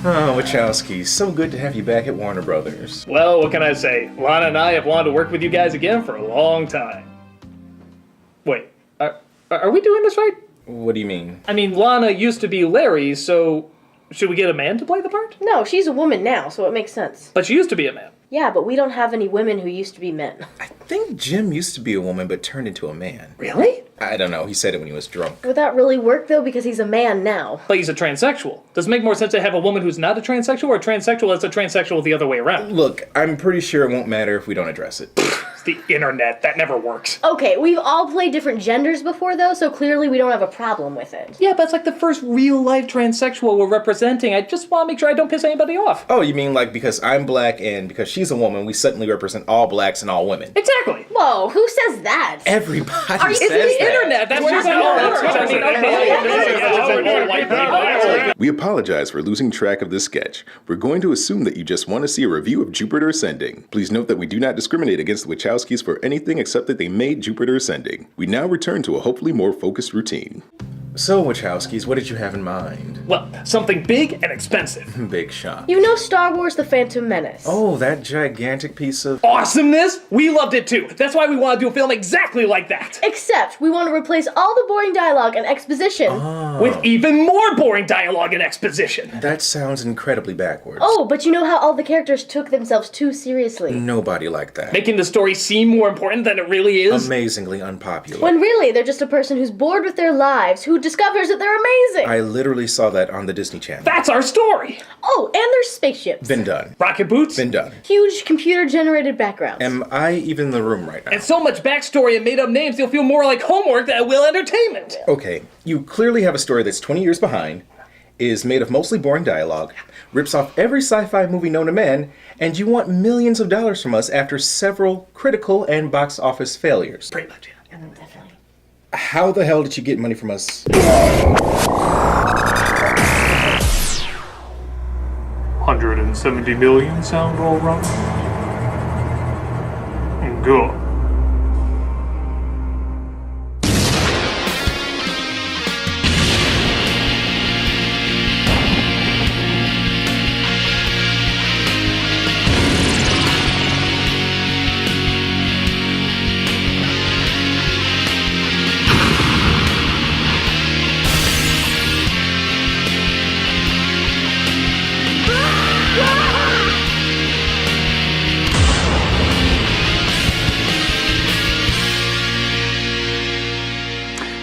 Oh, Wachowski, so good to have you back at Warner Brothers. Well, what can I say? Lana and I have wanted to work with you guys again for a long time. Wait, are we doing this right? What do you mean? I mean, Lana used to be Larry, so should we get a man to play the part? No, she's a woman now, so it makes sense. But she used to be a man. Yeah, but we don't have any women who used to be men. I think Jim used to be a woman but turned into a man. Really? I don't know, he said it when he was drunk. Would that really work, though, because he's a man now? But he's a transsexual. Does it make more sense to have a woman who's not a transsexual or a transsexual that's a transsexual the other way around? Look, I'm pretty sure it won't matter if we don't address it. It's the internet. That never works. Okay, we've all played different genders before, though, so clearly we don't have a problem with it. Yeah, but it's like the first real-life transsexual we're representing. I just want to make sure I don't piss anybody off. Oh, you mean like because I'm black and because she's a woman, we suddenly represent all blacks and all women? Exactly. Whoa, who says that? Everybody It's says the that. internet. That's just how it works. We apologize for losing track of this sketch. We're going to assume that you just want to see a review of Jupiter Ascending. Please note that we do not discriminate against the Wachowskis for anything except that they made Jupiter Ascending. We now return to a hopefully more focused routine. So, Wachowskis, what did you have in mind? Well, something big and expensive. Big shot. You know Star Wars The Phantom Menace. Oh, that gigantic piece of... Awesomeness? We loved it too. That's why we want to do a film exactly like that. Except we want to replace all the boring dialogue and exposition. With even more boring dialogue and exposition. That sounds incredibly backwards. Oh, but you know how all the characters took themselves too seriously. Nobody liked that. Making the story seem more important than it really is. Amazingly unpopular. When really, they're just a person who's bored with their lives, who discovers that they're amazing. I literally saw that on the Disney Channel. That's our story. Oh, and there's spaceships. Been done. Rocket boots. Been done. Huge computer-generated backgrounds. Am I even in the room right now? And so much backstory and made-up names, you'll feel more like homework than it will entertainment. Okay, you clearly have a story that's 20 years behind, is made of mostly boring dialogue, rips off every sci-fi movie known to man, and you want millions of dollars from us after several critical and box office failures. Pretty much, yeah. Definitely. How the hell did you get money from us? 170 million sound all right? Good.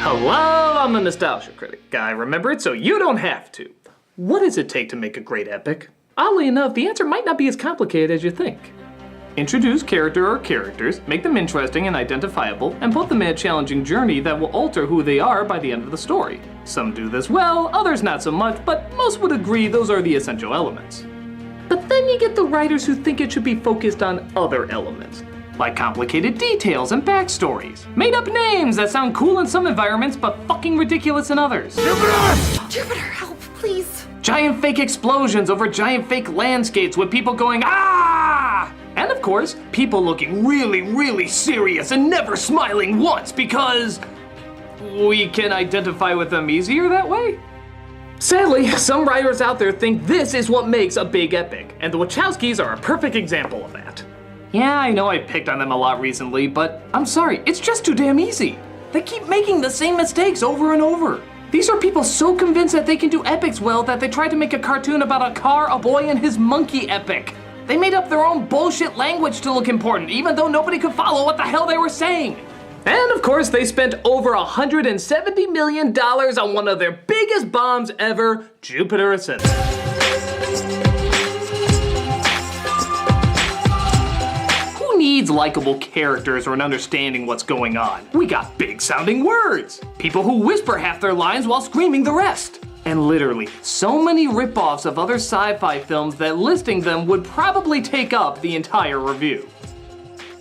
Hello, I'm a nostalgia critic. I remember it so you don't have to. What does it take to make a great epic? Oddly enough, the answer might not be as complicated as you think. Introduce character or characters, make them interesting and identifiable, and put them in a challenging journey that will alter who they are by the end of the story. Some do this well, others not so much, but most would agree those are the essential elements. But then you get the writers who think it should be focused on other elements, like complicated details and backstories, made up names that sound cool in some environments but fucking ridiculous in others. Jupiter, help, please. Giant fake explosions over giant fake landscapes with people going, ah! And of course, people looking really, really serious and never smiling once because we can identify with them easier that way. Sadly, some writers out there think this is what makes a big epic, and the Wachowskis are a perfect example of that. Yeah, I know I picked on them a lot recently, but I'm sorry, it's just too damn easy. They keep making the same mistakes over and over. These are people so convinced that they can do epics well that they tried to make a cartoon about a car, a boy, and his monkey epic. They made up their own bullshit language to look important, even though nobody could follow what the hell they were saying. And of course, they spent over $170 million on one of their biggest bombs ever, Jupiter Ascending. Who needs likable characters or an understanding what's going on? We got big sounding words. People who whisper half their lines while screaming the rest. And literally, so many ripoffs of other sci-fi films that listing them would probably take up the entire review.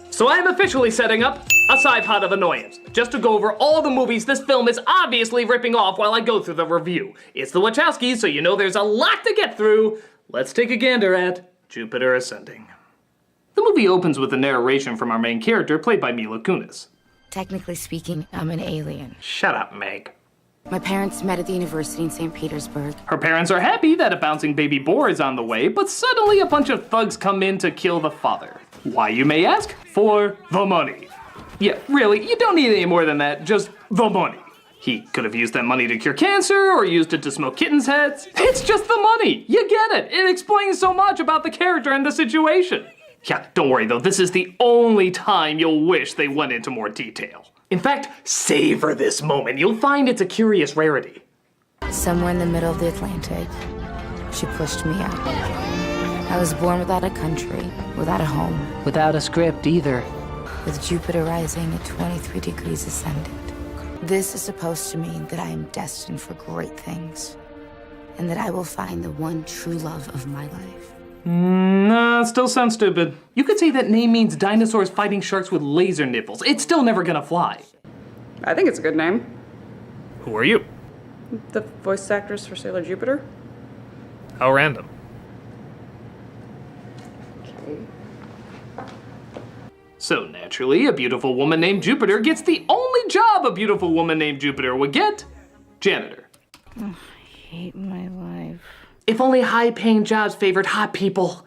So I am officially setting up a side pod of annoyance, just to go over all the movies this film is obviously ripping off while I go through the review. It's the Wachowskis, so you know there's a lot to get through. Let's take a gander at Jupiter Ascending. The movie opens with a narration from our main character, played by Mila Kunis. Technically speaking, I'm an alien. Shut up, Meg. My parents met at the university in St. Petersburg. Her parents are happy that a bouncing baby boar is on the way, but suddenly a bunch of thugs come in to kill the father. Why, you may ask? For the money. Yeah, really, you don't need any more than that, just the money. He could have used that money to cure cancer, or used it to smoke kittens' heads. It's just the money. You get it. It explains so much about the character and the situation. Yeah, don't worry though, this is the only time you'll wish they went into more detail. In fact, savor this moment. You'll find it's a curious rarity. Somewhere in the middle of the Atlantic, she pushed me out. I was born without a country, without a home, Without a script either. with Jupiter rising at 23 degrees ascendant. This is supposed to mean that I am destined for great things, and that I will find the one true love of my life. Nah, still sounds stupid. You could say that name means dinosaurs fighting sharks with laser nipples. It's still never gonna fly. I think it's a good name. Who are you? The voice actress for Sailor Jupiter. How random. So naturally, a beautiful woman named Jupiter gets the only job a beautiful woman named Jupiter would get: janitor. I hate my life. If only high-paying jobs favored hot people.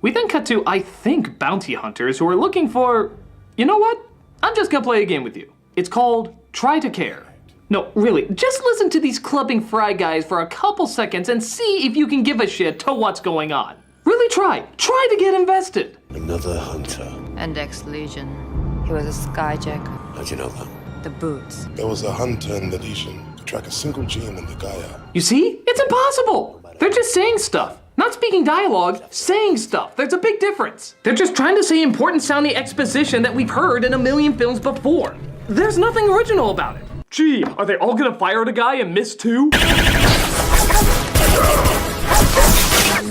We then cut to, I think, bounty hunters who are looking for... You know what? I'm just gonna play a game with you. It's called Try to Care. No, really, just listen to these clubbing fry guys for a couple seconds and see if you can give a shit to what's going on. Really try. Try to get invested. Another hunter. Index Legion. He was a skyjacker. How'd you know that? The boots. There was a hunter in the Legion to track a single gene in the Gaia. You see? It's impossible. They're just saying stuff. Not speaking dialogue, saying stuff. There's a big difference. They're just trying to say important sounding exposition that we've heard in a million films before. There's nothing original about it. Gee, are they all gonna fire the guy and miss too?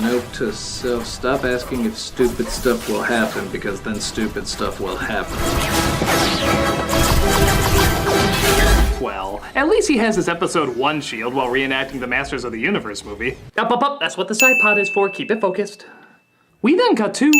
Note to self, stop asking if stupid stuff will happen, because then stupid stuff will happen. Well, at least he has his episode 1 shield while reenacting the Masters of the Universe movie. Up, that's what the side pod is for, keep it focused. We then cut to...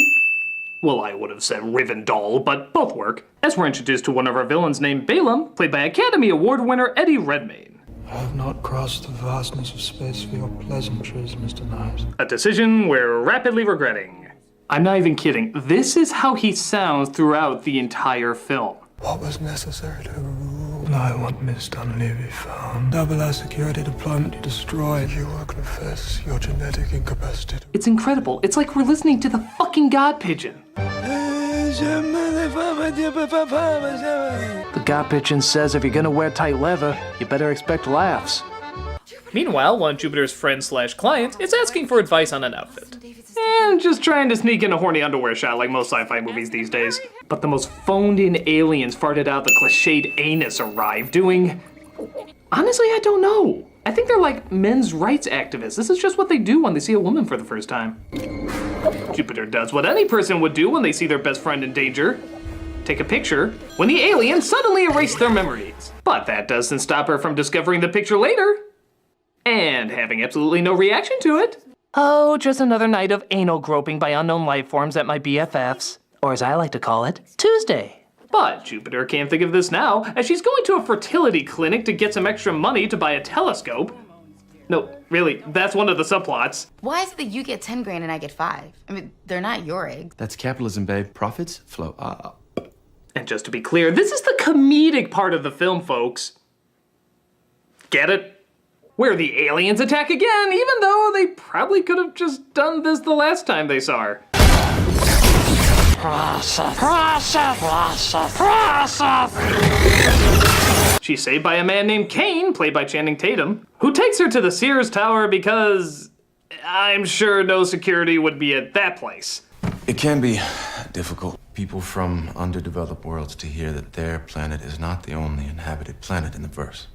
Well, I would have said Rivendell, but both work, as we're introduced to one of our villains named Balaam, played by Academy Award winner Eddie Redmayne. I have not crossed the vastness of space for your pleasantries, Mr. Knight. A decision we're rapidly regretting. I'm not even kidding, this is how he sounds throughout the entire film. What was necessary to rule? I want Miss Dunleavy found. Double our security deployment destroyed. You will confess your genetic incapacity. It's incredible, it's like we're listening to the fucking God Pigeon. The God Pigeon says if you're gonna wear tight leather, you better expect laughs. Meanwhile, one of Jupiter's friends/clients is asking for advice on an outfit. And just trying to sneak in a horny underwear shot like most sci-fi movies these days. But the most phoned-in aliens farted out the cliched anus arrive doing... Honestly, I don't know. I think they're like men's rights activists. This is just what they do when they see a woman for the first time. Jupiter does what any person would do when they see their best friend in danger. Take a picture, when the aliens suddenly erase their memories. But that doesn't stop her from discovering the picture later. And having absolutely no reaction to it. Oh, just another night of anal groping by unknown life forms at my BFFs. Or as I like to call it, Tuesday. But Jupiter can't think of this now, as she's going to a fertility clinic to get some extra money to buy a telescope. No, really, that's one of the subplots. Why is it that you get 10 grand and I get 5? I mean, they're not your eggs. That's capitalism, babe. Profits flow up. And just to be clear, this is the comedic part of the film, folks. Get it? Where the aliens attack again, even though they probably could have just done this the last time they saw her. She's saved by a man named Kane, played by Channing Tatum, who takes her to the Sears Tower because I'm sure no security would be at that place. It can be difficult. People from underdeveloped worlds to hear that their planet is not the only inhabited planet in the verse.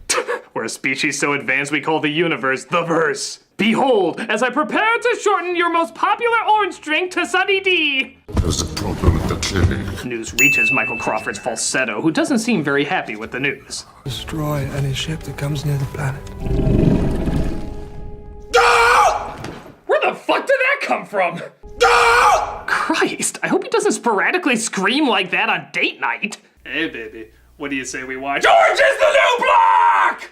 We're a species so advanced we call the universe the verse. Behold, as I prepare to shorten your most popular orange drink to Sunny D. There's a problem at the clinic. News reaches Michael Crawford's falsetto, who doesn't seem very happy with the news. Destroy any ship that comes near the planet. Where the fuck did that come from? Christ, I hope he doesn't sporadically scream like that on date night. Hey baby, what do you say we watch Orange is the New Black?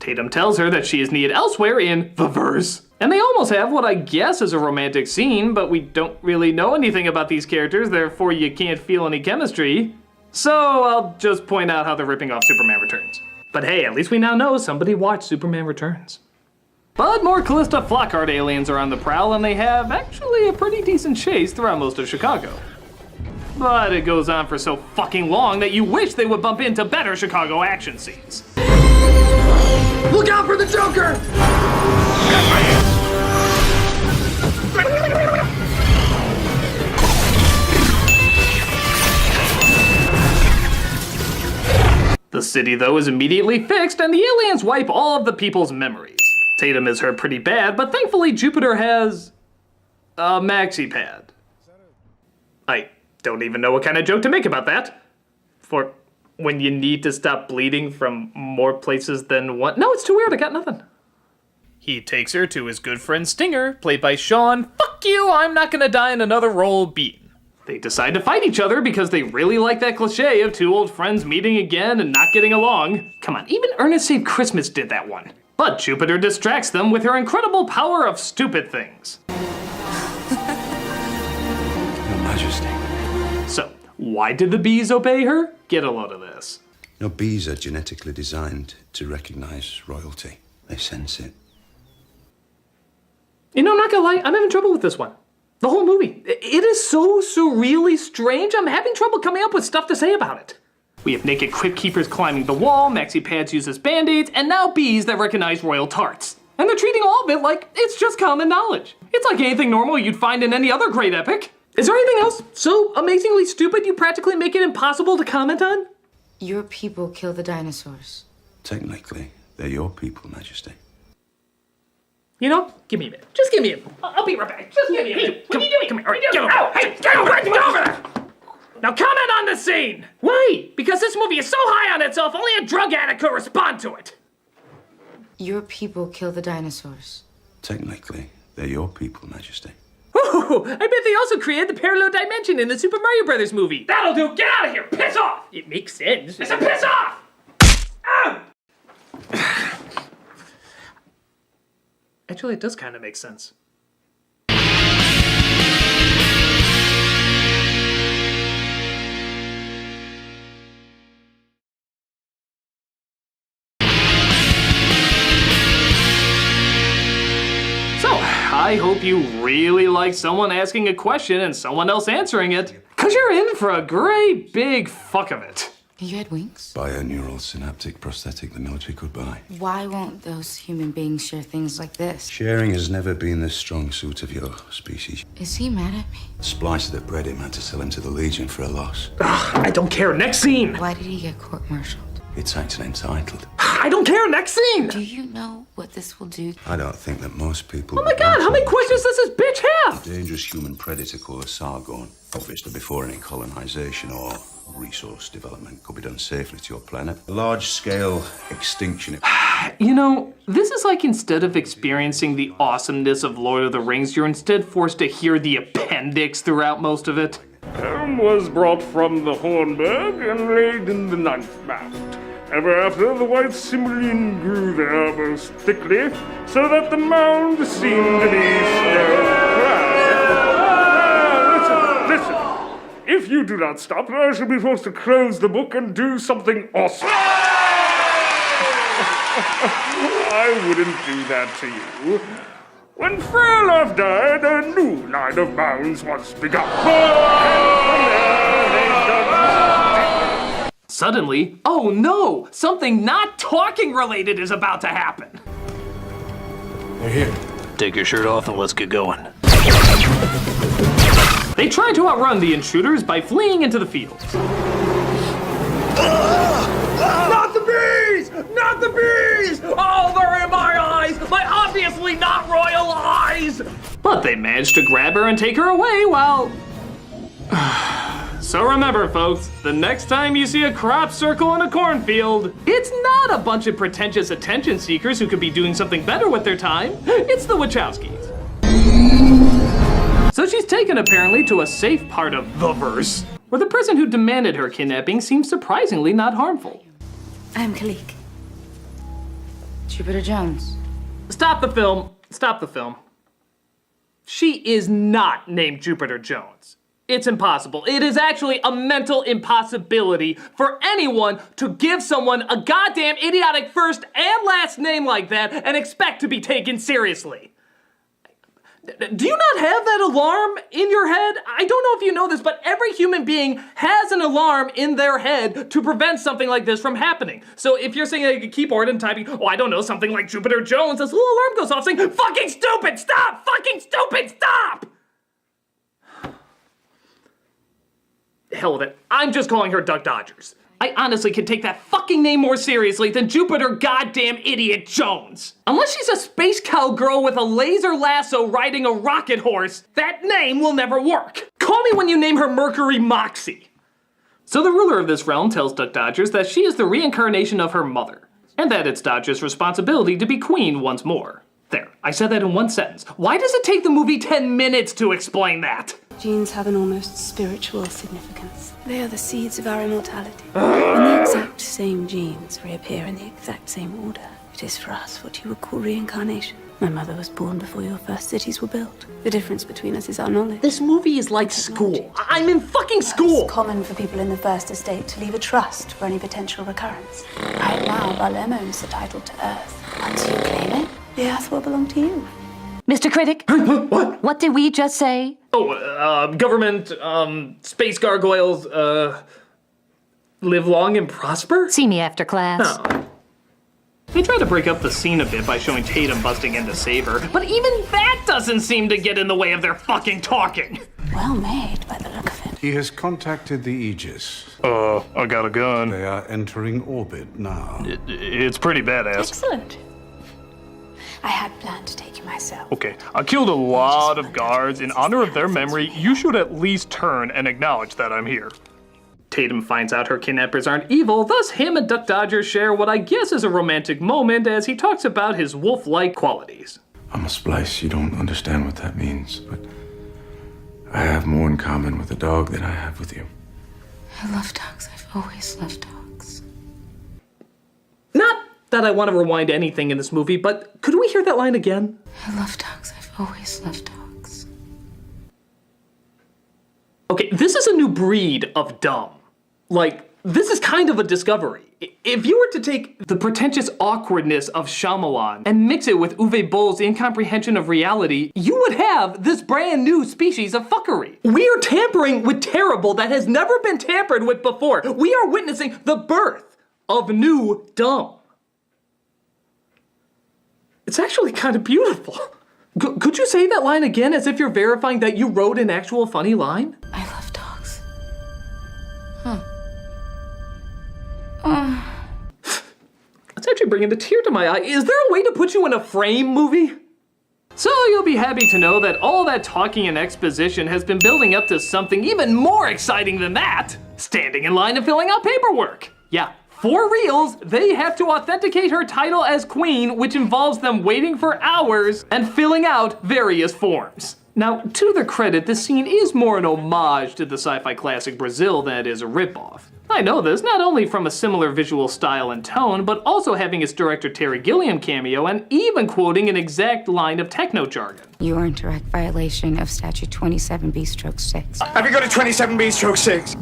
Tatum tells her that she is needed elsewhere in the verse. And they almost have what I guess is a romantic scene, but we don't really know anything about these characters, therefore you can't feel any chemistry. So I'll just point out how they're ripping off Superman Returns. But hey, at least we now know somebody watched Superman Returns. But more Callista Flockhart aliens are on the prowl, and they have actually a pretty decent chase throughout most of Chicago. But it goes on for so fucking long that you wish they would bump into better Chicago action scenes. Look out for the Joker! The city, though, is immediately fixed, and the aliens wipe all of the people's memories. Tatum is hurt pretty bad, but thankfully Jupiter has a maxi pad. I don't even know what kind of joke to make about that. For when you need to stop bleeding from more places than one. No, it's too weird, I got nothing. He takes her to his good friend Stinger, played by Sean, fuck you, I'm not gonna die in another role, Beaton. They decide to fight each other because they really like that cliche of two old friends meeting again and not getting along. Come on, even Ernest Save Christmas did that one. But Jupiter distracts them with her incredible power of stupid things. Your Majesty. So, why did the bees obey her? Get a load of this. No, bees are genetically designed to recognize royalty. They sense it. You know, I'm not gonna lie, I'm having trouble with this one. The whole movie. It is so surreally strange, I'm having trouble coming up with stuff to say about it. We have naked crypt keepers climbing the wall, maxi pads used as band-aids, and now bees that recognize royal tarts. And they're treating all of it like it's just common knowledge. It's like anything normal you'd find in any other great epic. Is there anything else so amazingly stupid you practically make it impossible to comment on? Your people kill the dinosaurs. Technically, they're your people, Majesty. You know, give me a minute. Just give me a minute. I'll be right back. Just give me a minute. What are you doing? Come here. All right, get over there. Hey, get over there. Now comment on the scene. Why? Because this movie is so high on itself, only a drug addict could respond to it. Your people kill the dinosaurs. Technically, they're your people, Majesty. Ooh, I bet they also created the parallel dimension in the Super Mario Brothers movie. That'll do. Get out of here. Piss off. It makes sense. I said piss off. Ow! Actually, it does kind of make sense. I hope you really like someone asking a question and someone else answering it, cause you're in for a great big fuck of it. You had wings? Bioneural synaptic prosthetic the military could buy. Why won't those human beings share things like this? Sharing has never been the strong suit of your species. Is he mad at me? The splicer that bred him had to sell him to the Legion for a loss. Ugh, I don't care. Next scene. Why did he get court-martialed? It's acting entitled. I don't care. Next scene. Do you know what this will do? I don't think that most people... Oh my god, how many questions does this bitch have? A dangerous human predator called a Sargon. Obviously before any colonization or resource development could be done safely to your planet. A large-scale extinction. You know, this is like instead of experiencing the awesomeness of Lord of the Rings, you're instead forced to hear the appendix throughout most of it. Helm was brought from the Hornberg and laid in the ninth mound. Ever after, the white Cymbeline grew there most thickly, so that the mound seemed to be Listen. If you do not stop, I shall be forced to close the book and do something awesome. I wouldn't do that to you. When Freyolf died, a new line of mounds was begun. Suddenly, oh no! Something not talking related is about to happen. They're here. Take your shirt off and let's get going. They try to outrun the intruders by fleeing into the fields. Not the bees! Not the bees! Oh, they're in my eyes! My obviously not royal eyes! But they manage to grab her and take her away while... So remember, folks, the next time you see a crop circle in a cornfield, it's not a bunch of pretentious attention seekers who could be doing something better with their time. It's the Wachowskis. So she's taken apparently to a safe part of the verse, where the person who demanded her kidnapping seems surprisingly not harmful. I'm Kalik. Jupiter Jones. Stop the film. Stop the film. She is not named Jupiter Jones. It's impossible. It is actually a mental impossibility for anyone to give someone a goddamn idiotic first and last name like that and expect to be taken seriously. Do you not have that alarm in your head? I don't know if you know this, but every human being has an alarm in their head to prevent something like this from happening. So if you're saying like a keyboard and typing, oh, I don't know, something like Jupiter Jones, this little alarm goes off saying, fucking stupid, stop! Fucking stupid, stop! Hell with it. I'm just calling her Duck Dodgers. I honestly can take that fucking name more seriously than Jupiter goddamn idiot Jones. Unless she's a space cowgirl with a laser lasso riding a rocket horse, that name will never work. Call me when you name her Mercury Moxie. So the ruler of this realm tells Duck Dodgers that she is the reincarnation of her mother, and that it's Dodgers' responsibility to be queen once more. There, I said that in one sentence. Why does it take the movie 10 minutes to explain that? Genes have an almost spiritual significance. They are the seeds of our immortality. When the exact same genes reappear in the exact same order, it is for us what you would call reincarnation. My mother was born before your first cities were built. The difference between us is our knowledge. This movie is like school. I'm in fucking school! It's common for people in the first estate to leave a trust for any potential recurrence. Right now, Valem owns the title to Earth. Once you claim it, the Earth will belong to you. Mr. Critic? What? What did we just say? Oh, government, space gargoyles, live long and prosper? See me after class. Oh. They try to break up the scene a bit by showing Tatum busting in to save her, but even that doesn't seem to get in the way of their fucking talking. Well made, by the look of it. He has contacted the Aegis. I got a gun. They are entering orbit now. It's pretty badass. Excellent. I had planned to take you myself. Okay, I killed a lot of guards. In honor of their memory, you should at least turn and acknowledge that I'm here. Tatum finds out her kidnappers aren't evil, thus him and Duck Dodgers share what I guess is a romantic moment as he talks about his wolf-like qualities. I'm a splice. You don't understand what that means, but I have more in common with a dog than I have with you. I love dogs. I've always loved dogs. Not that I want to rewind anything in this movie, but could we hear that line again? I love dogs. I've always loved dogs. Okay, this is a new breed of dumb. Like, this is kind of a discovery. If you were to take the pretentious awkwardness of Shyamalan and mix it with Uwe Boll's incomprehension of reality, you would have this brand new species of fuckery. We are tampering with terrible that has never been tampered with before. We are witnessing the birth of new dumb. It's actually kind of beautiful. Could you say that line again as if you're verifying that you wrote an actual funny line? I love dogs. Huh. That's actually bringing a tear to my eye. Is there a way to put you in a frame, movie? So you'll be happy to know that all that talking and exposition has been building up to something even more exciting than that. Standing in line and filling out paperwork. Yeah, for reals, they have to authenticate her title as queen, which involves them waiting for hours and filling out various forms. Now, to their credit, this scene is more an homage to the sci-fi classic Brazil than it is a ripoff. I know this not only from a similar visual style and tone, but also having its director Terry Gilliam cameo and even quoting an exact line of techno jargon. You are in direct violation of Statute 27B/6. Have you got a 27B/6?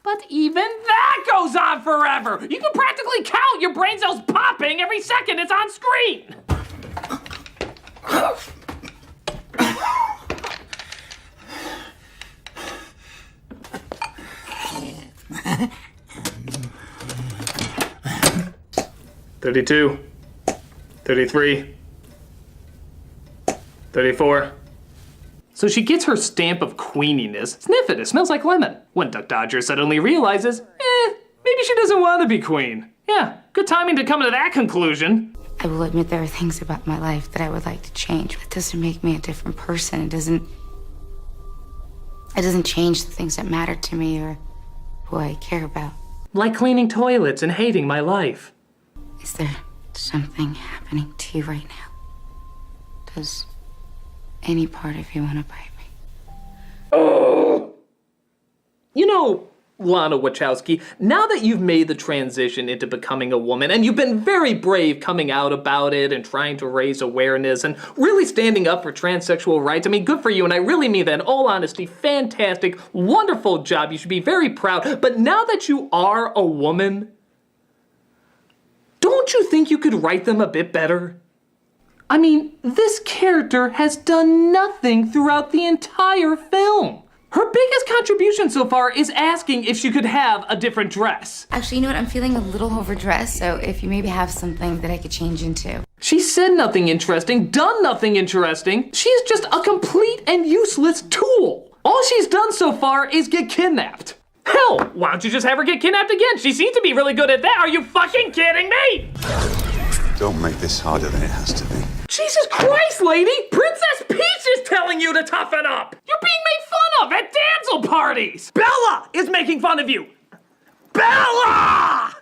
But even that goes on forever! You can practically count your brain cells popping every second it's on screen! 32, 33, 34. So she gets her stamp of queeniness. Sniff it, it smells like lemon. When Duck Dodger suddenly realizes, maybe she doesn't want to be queen. Yeah, good timing to come to that conclusion. I will admit there are things about my life that I would like to change. That doesn't make me a different person. It doesn't change the things that matter to me or who I care about. Like cleaning toilets and hating my life. Is there something happening to you right now? Does any part of you want to bite me? You know, Lana Wachowski, now that you've made the transition into becoming a woman, and you've been very brave coming out about it and trying to raise awareness and really standing up for transsexual rights, I mean, good for you, and I really mean that in all honesty, fantastic, wonderful job, you should be very proud, but now that you are a woman, don't you think you could write them a bit better? I mean, this character has done nothing throughout the entire film. Her biggest contribution so far is asking if she could have a different dress. Actually, you know what? I'm feeling a little overdressed, so if you maybe have something that I could change into. She said nothing interesting, done nothing interesting. She's just a complete and useless tool. All she's done so far is get kidnapped. Hell, why don't you just have her get kidnapped again? She seems to be really good at that. Are you fucking kidding me? Don't make this harder than it has to be. Jesus Christ, lady! Princess Peach is telling you to toughen up! You're being made fun of at damsel parties! Bella is making fun of you! Bella!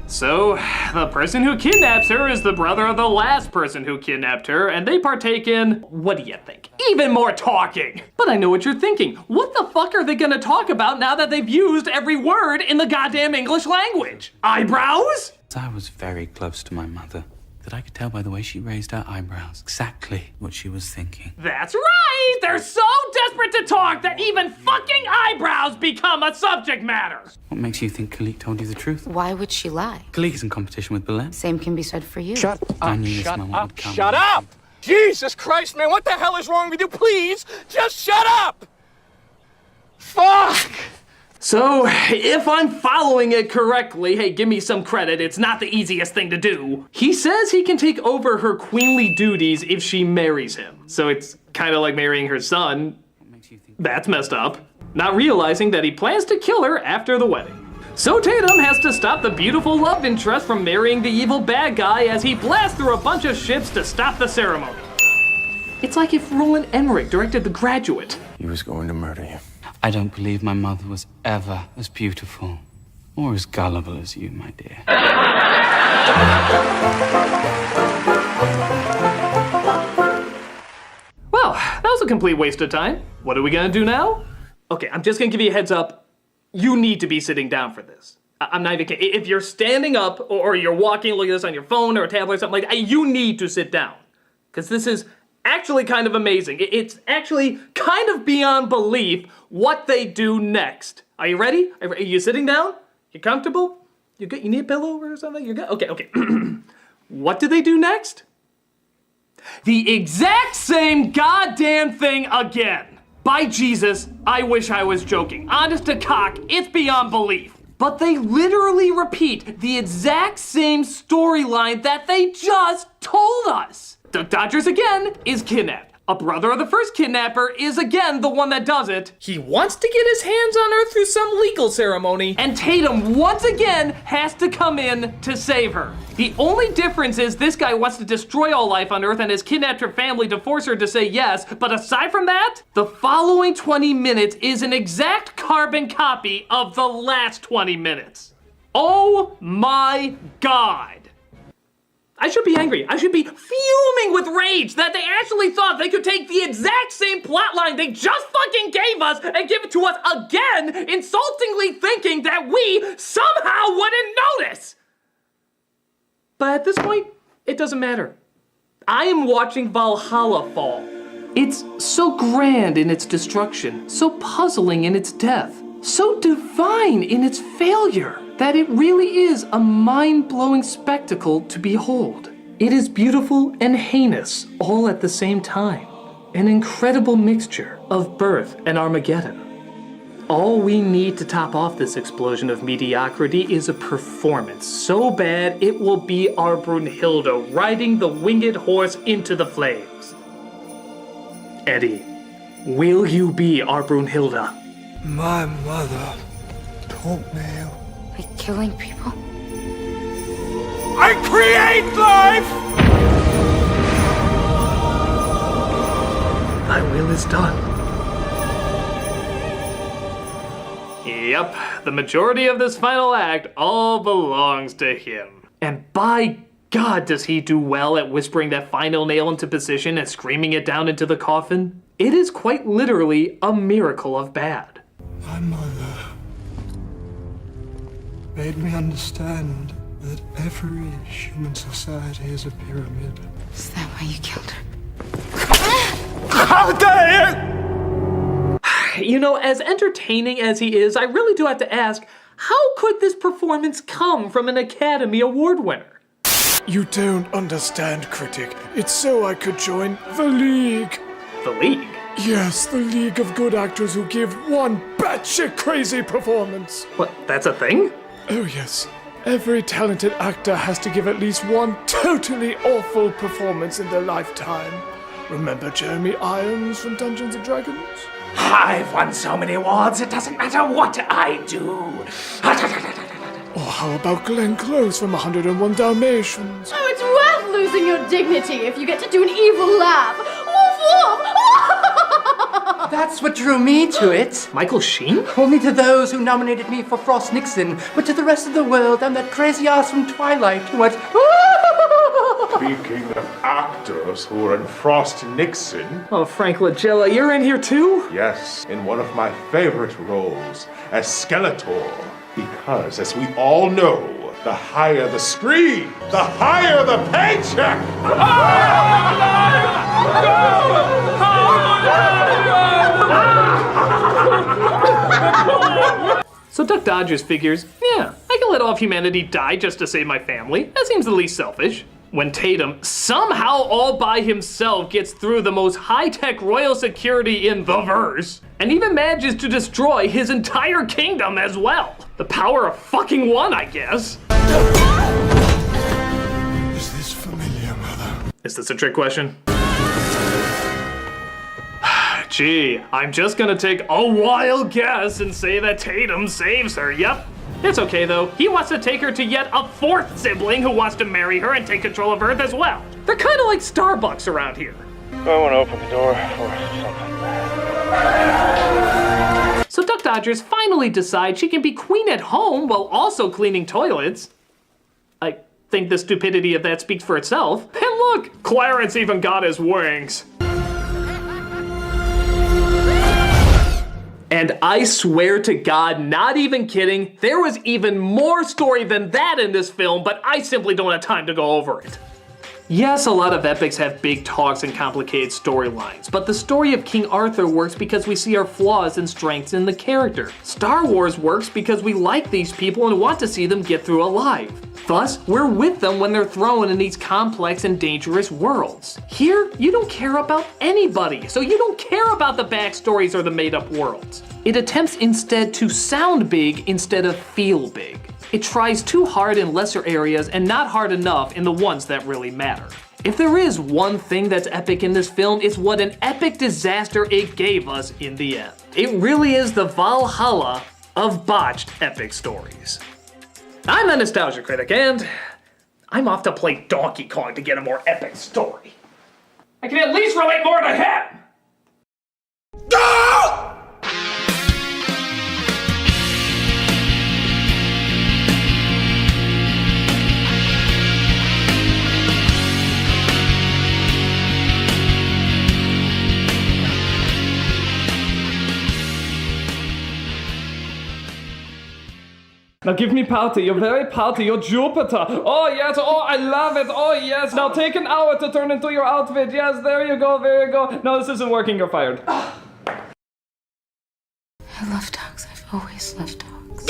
So, the person who kidnaps her is the brother of the last person who kidnapped her, and they partake in, what do you think? Even more talking! But I know what you're thinking. What the fuck are they gonna talk about now that they've used every word in the goddamn English language? Eyebrows? I was very close to my mother. That I could tell by the way she raised her eyebrows exactly what she was thinking. That's right! They're so desperate to talk that even fucking eyebrows become a subject matter! What makes you think Kalik told you the truth? Why would she lie? Kalik is in competition with Belen. Same can be said for you. Shut I up, knew this shut moment up, would come. shut up! Jesus Christ, man, what the hell is wrong with you? Please, just shut up! Fuck! So, if I'm following it correctly, hey, give me some credit, it's not the easiest thing to do. He says he can take over her queenly duties if she marries him. So it's kind of like marrying her son. That's messed up. Not realizing that he plans to kill her after the wedding. So Tatum has to stop the beautiful love interest from marrying the evil bad guy as he blasts through a bunch of ships to stop the ceremony. It's like if Roland Emmerich directed The Graduate. He was going to murder you. I don't believe my mother was ever as beautiful or as gullible as you, my dear. Well, that was a complete waste of time. What are we gonna do now? Okay, I'm just gonna give you a heads up. You need to be sitting down for this. I'm not even kidding. If you're standing up or you're walking, looking at this on your phone or a tablet or something like that, you need to sit down. Because this is actually kind of amazing. It's actually kind of beyond belief what they do next. Are you ready? Are you sitting down? You comfortable? You good? You need a pillow or something? You're good? Okay. What do they do next? The exact same goddamn thing again. By Jesus, I wish I was joking. Honest to cock, it's beyond belief. But they literally repeat the exact same storyline that they just told us. Duck Dodgers again is kidnapped. A brother of the first kidnapper is again the one that does it. He wants to get his hands on her through some legal ceremony, and Tatum once again has to come in to save her. The only difference is this guy wants to destroy all life on Earth and has kidnapped her family to force her to say yes, but aside from that, the following 20 minutes is an exact carbon copy of the last 20 minutes. Oh my God. I should be angry. I should be fuming with rage that they actually thought they could take the exact same plot line they just fucking gave us and give it to us again, insultingly thinking that we somehow wouldn't notice. But at this point, it doesn't matter. I am watching Valhalla fall. It's so grand in its destruction, so puzzling in its death, so divine in its failure, that it really is a mind-blowing spectacle to behold. It is beautiful and heinous all at the same time. An incredible mixture of birth and Armageddon. All we need to top off this explosion of mediocrity is a performance so bad it will be our Brunhilde riding the winged horse into the flames. Eddie, will you be our Brunhilde? My mother taught me. Like killing people? I create life! Thy will is done. Yep, the majority of this final act all belongs to him. And by God, does he do well at whispering that final nail into position and screaming it down into the coffin? It is quite literally a miracle of bad. My mother made me understand that every human society is a pyramid. Is that why you killed her? How dare you! You know, as entertaining as he is, I really do have to ask, how could this performance come from an Academy Award winner? You don't understand, Critic. It's so I could join the League. The League? Yes, the League of Good Actors who give one batshit crazy performance. What, that's a thing? Oh yes. Every talented actor has to give at least one totally awful performance in their lifetime. Remember Jeremy Irons from Dungeons & Dragons? I've won so many awards, it doesn't matter what I do. Or how about Glenn Close from 101 Dalmatians? Oh, it's worth losing your dignity if you get to do an evil laugh. That's what drew me to it. Michael Sheen? Only to those who nominated me for Frost Nixon, but to the rest of the world, I'm that crazy ass from Twilight who went, Speaking of actors who are in Frost Nixon. Oh, Frank Langella, you're in here too? Yes, in one of my favorite roles as Skeletor. Because, as we all know, the higher the screen, the higher the paycheck! So Duck Dodgers figures, yeah, I can let all of humanity die just to save my family. That seems the least selfish. When Tatum, somehow all by himself, gets through the most high-tech royal security in the verse, and even manages to destroy his entire kingdom as well. The power of fucking one, I guess. Is this familiar, Mother? Is this a trick question? Gee, I'm just gonna take a wild guess and say that Tatum saves her, yep. It's okay though, he wants to take her to yet a fourth sibling who wants to marry her and take control of Earth as well. They're kinda like Starbucks around here. I want to open the door for something. So Duck Dodgers finally decides she can be queen at home while also cleaning toilets. I think the stupidity of that speaks for itself. And look, Clarence even got his wings. And I swear to God, not even kidding, there was even more story than that in this film, but I simply don't have time to go over it. Yes, a lot of epics have big talks and complicated storylines, but the story of King Arthur works because we see our flaws and strengths in the character. Star Wars works because we like these people and want to see them get through alive. Thus, we're with them when they're thrown in these complex and dangerous worlds. Here, you don't care about anybody, so you don't care about the backstories or the made-up worlds. It attempts instead to sound big instead of feel big. It tries too hard in lesser areas and not hard enough in the ones that really matter. If there is one thing that's epic in this film, it's what an epic disaster it gave us in the end. It really is the Valhalla of botched epic stories. I'm the Nostalgia Critic, and I'm off to play Donkey Kong to get a more epic story. I can at least relate more to him! Now give me party, you're very party, you're Jupiter. Oh yes, oh I love it, oh yes. Now take an hour to turn into your outfit. Yes, there you go, there you go. No, this isn't working, you're fired. I love dogs, I've always loved dogs.